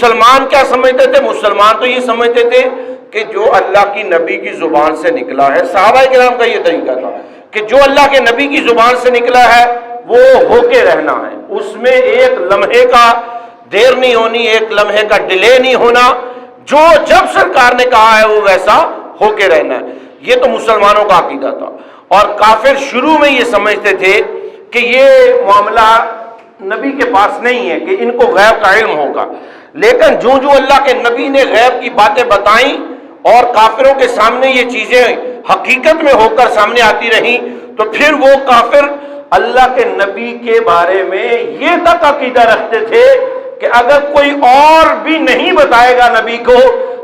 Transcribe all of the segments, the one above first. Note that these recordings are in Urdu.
مسلمان کیا سمجھتے تھے؟ مسلمان تو یہ سمجھتے تھے کہ جو اللہ کی نبی کی زبان سے نکلا ہے، صحابہ کرام کا یہ طریقہ تھا کہ جو اللہ کے نبی کی زبان سے نکلا ہے وہ ہو کے رہنا ہے، اس میں ایک لمحے کا دیر نہیں ہونی، ایک لمحے کا ڈیلے نہیں ہونا، جو جب سرکار نے کہا ہے وہ ویسا ہو کے رہنا ہے۔ یہ تو مسلمانوں کا عقیدہ تھا، اور کافر شروع میں یہ سمجھتے تھے کہ یہ معاملہ نبی کے پاس نہیں ہے، کہ ان کو غیب کا علم ہوگا، لیکن جو اللہ کے نبی نے غیب کی باتیں بتائیں اور کافروں کے سامنے یہ چیزیں حقیقت میں ہو کر سامنے آتی رہیں، تو پھر وہ کافر اللہ کے نبی کے بارے میں یہ تک عقیدہ رکھتے تھے کہ اگر کوئی اور بھی نہیں بتائے گا نبی کو،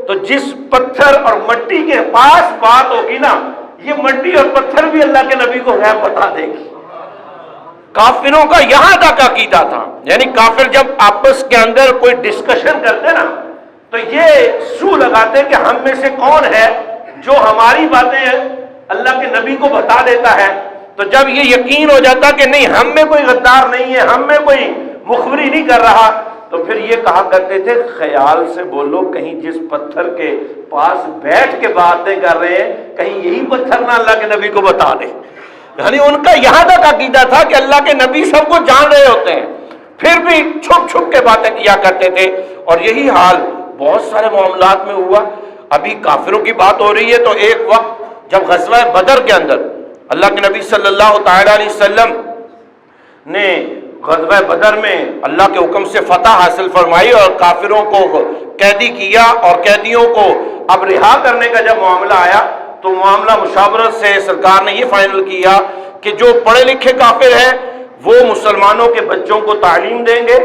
تو جس پتھر اور مٹی کے پاس بات ہوگی نا، یہ مٹی اور پتھر بھی اللہ کے نبی کو غیب بتا دے گی۔ کافروں کا یہاں تک عقیدہ تھا، یعنی کافر جب آپس کے اندر کوئی ڈسکشن کرتے نا تو یہ سو لگاتے کہ ہم میں سے کون ہے جو ہماری باتیں اللہ کے نبی کو بتا دیتا ہے۔ تو جب یہ یقین ہو جاتا کہ نہیں، ہم میں کوئی غدار نہیں ہے، ہم میں کوئی مخبری نہیں کر رہا، تو پھر یہ کہا کرتے تھے خیال سے بولو، کہیں جس پتھر کے پاس بیٹھ کے باتیں کر رہے ہیں کہیں یہی پتھر نہ اللہ کے نبی کو بتا دے۔ یعنی ان کا یہاں تک عقیدہ تھا کہ اللہ کے نبی سب کو جان رہے ہوتے ہیں، پھر بھی چھپ چھپ کے باتیں کیا کرتے تھے۔ اور یہی حال بہت سارے معاملات میں ہوا۔ ابھی کافروں کی بات ہو رہی ہے تو ایک وقت جب غزوہ بدر کے اندر اللہ کے نبی صلی اللہ تعالی علیہ وسلم نے غزوہ بدر میں اللہ کے حکم سے فتح حاصل فرمائی اور کافروں کو قیدی کیا، اور قیدیوں کو اب رہا کرنے کا جب معاملہ آیا تو معاملہ مشاورت سے سرکار نے یہ فائنل کیا کہ جو پڑھے لکھے کافر ہیں وہ مسلمانوں کے بچوں کو تعلیم دیں گے،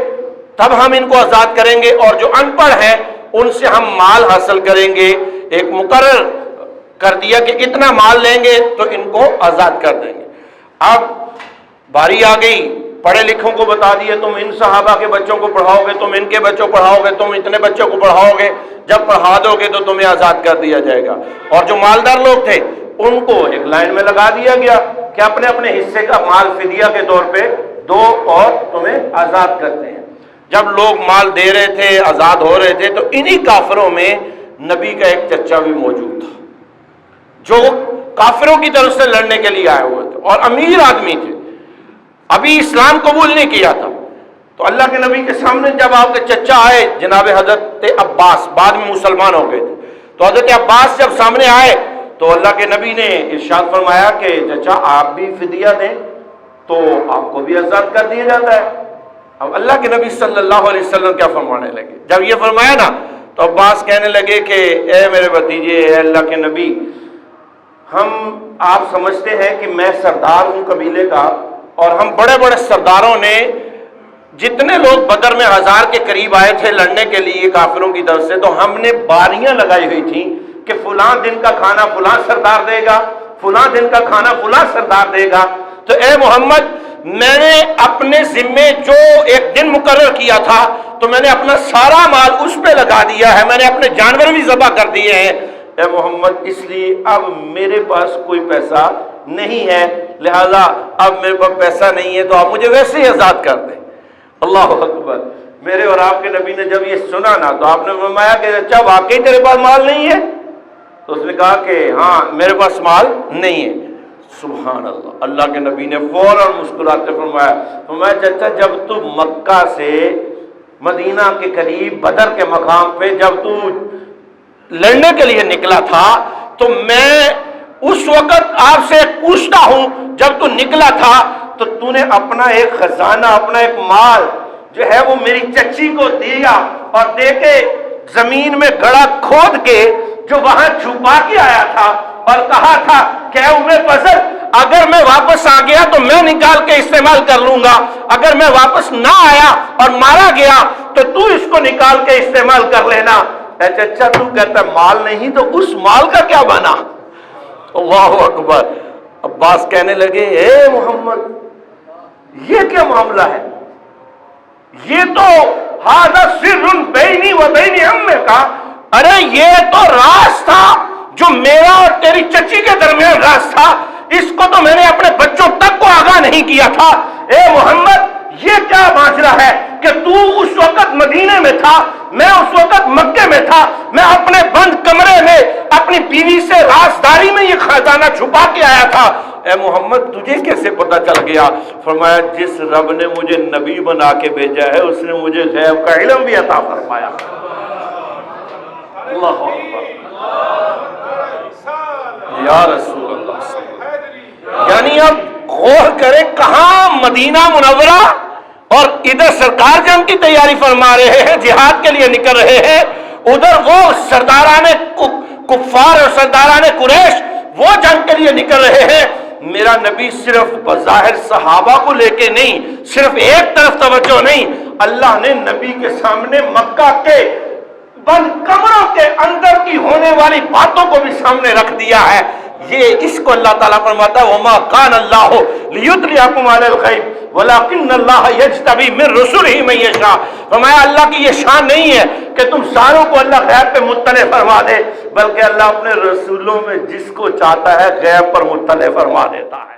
تب ہم ان کو آزاد کریں گے، اور جو ان پڑھ ہیں ان سے ہم مال حاصل کریں گے۔ ایک مقرر کر دیا کہ اتنا مال لیں گے تو ان کو آزاد کر دیں گے۔ اب باری آ گئی، پڑھے لکھوں کو بتا دیا تم ان صحابہ کے بچوں کو پڑھاؤ گے، تم ان کے بچوں کو پڑھاؤ گے، تم اتنے بچوں کو پڑھاؤ گے، جب پڑھا دو گے تو تمہیں آزاد کر دیا جائے گا۔ اور جو مالدار لوگ تھے ان کو ایک لائن میں لگا دیا گیا کہ اپنے اپنے حصے کا مال فدیہ کے طور پہ دو اور تمہیں آزاد کرتے ہیں۔ جب لوگ مال دے رہے تھے، آزاد ہو رہے تھے، تو انہی کافروں میں نبی کا ایک چچا بھی موجود تھا جو کافروں کی طرف سے لڑنے کے لیے آئے ہوئے تھے اور امیر آدمی تھے، ابھی اسلام قبول نہیں کیا تھا۔ تو اللہ کے نبی کے سامنے جب آپ کے چچا آئے، جناب حضرت عباس بعد میں مسلمان ہو گئے تھے، تو حضرت عباس جب سامنے آئے تو اللہ کے نبی نے ارشاد فرمایا کہ چچا آپ بھی فدیہ دیں تو آپ کو بھی آزاد کر دیا جاتا ہے۔ اب اللہ کے نبی صلی اللہ علیہ وسلم کیا فرمانے لگے؟ جب یہ فرمایا نا تو عباس کہنے لگے کہ اے میرے بھتیجے، اے اللہ کے نبی، آپ سمجھتے ہیں کہ میں سردار ہوں قبیلے کا، اور ہم بڑے بڑے سرداروں نے جتنے لوگ بدر میں 1000 کے قریب آئے تھے لڑنے کے لیے کافروں کی طرف سے، تو ہم نے باریاں لگائی ہوئی تھیں کہ فلاں دن کا کھانا فلاں سردار دے گا، فلاں دن کا کھانا فلاں سردار دے گا۔ تو اے محمد، میں نے اپنے ذمے جو ایک دن مقرر کیا تھا تو میں نے اپنا سارا مال اس پہ لگا دیا ہے، میں نے اپنے جانور بھی ذبح کر دیے ہیں اے محمد، اس لیے اب میرے پاس کوئی پیسہ نہیں ہے، لہذا اب میرے پاس پیسہ نہیں ہے تو آپ مجھے ویسے ہی آزاد کر دیں۔ اللہ اکبر۔ میرے اور آپ کے نبی نے جب یہ سنا نا تو آپ نے فرمایا کہ اچھا واقعی تیرے پاس مال نہیں ہے؟ تو اس نے کہا کہ ہاں میرے پاس مال نہیں ہے۔ سبحان اللہ۔ اللہ کے نبی نے فوراً مسکراتے فرمایا چچا، جب تو مکہ سے مدینہ کے قریب بدر کے مقام پہ جب تو لڑنے کے لیے نکلا تھا تو میں اس وقت آپ سے پوچھتا ہوں، جب تو نکلا تھا تو تو نے اپنا ایک خزانہ، اپنا ایک مال جو ہے وہ میری چچی کو دیا، اور دے کے زمین میں گڑھا کھود کے جو وہاں چھپا کے آیا تھا اور کہا تھا کہ اے ام فضل، اگر میں واپس آ گیا تو میں نکال کے استعمال کر لوں گا، اگر میں واپس نہ آیا اور مارا گیا تو تو اس کو نکال کے استعمال کر لینا۔ اے چچا، تو کہتا ہے مال نہیں تو اس مال کا کیا بنا؟ اللہ اکبر۔ عباس کہنے لگے اے محمد، یہ کیا معاملہ ہے؟ یہ تو ھذا سر بینی و بین عمک، ارے یہ تو راز تھا جو میرا اور تیری چچی کے درمیان راز تھا، اس کو تو میں نے اپنے بچوں تک کو آگاہ نہیں کیا تھا۔ اے محمد، یہ کیا ماجرا ہے کہ تو اس وقت مدینے میں تھا، میں اس وقت مکے میں تھا، میں اپنے بند کمرے میں اپنی بیوی سے رازداری میں یہ خزانہ چھپا کے آیا تھا، اے محمد تجھے کیسے پتہ چل گیا؟ فرمایا جس رب نے مجھے نبی بنا کے بھیجا ہے اس نے مجھے غیب کا علم بھی عطا فرمایا۔ اللہ اکبر، یا رسول اللہ صلی اللہ علیہ وسلم۔ یعنی اب غور کریں، کہاں مدینہ منورہ اور ادھر سرکار جنگ کی تیاری فرما رہے ہیں، جہاد کے لیے نکل رہے ہیں، ادھر وہ سرداران کفار اور سرداران قریش وہ جنگ کے لیے نکل رہے ہیں۔ میرا نبی صرف بظاہر صحابہ کو لے کے نہیں، صرف ایک طرف توجہ نہیں، اللہ نے نبی کے سامنے مکہ کے بند کمروں کے اندر کی ہونے والی باتوں کو بھی سامنے رکھ دیا ہے۔ یہ اس کو اللہ تعالیٰ فرماتا ہے وَمَا كَانَ اللَّهُ لِيُطْلِعَكُمْ عَلَى الْغَيْبِ وَلَكِنَّ اللَّهَ يَجْتَبِي مِن رُّسُلِهِ مَن يَشَاءُ۔ فرمایا اللہ کی یہ شان نہیں ہے کہ تم ساروں کو اللہ غیب پہ مطلع فرما دے، بلکہ اللہ اپنے رسولوں میں جس کو چاہتا ہے غیب پر مطلع فرما دیتا ہے۔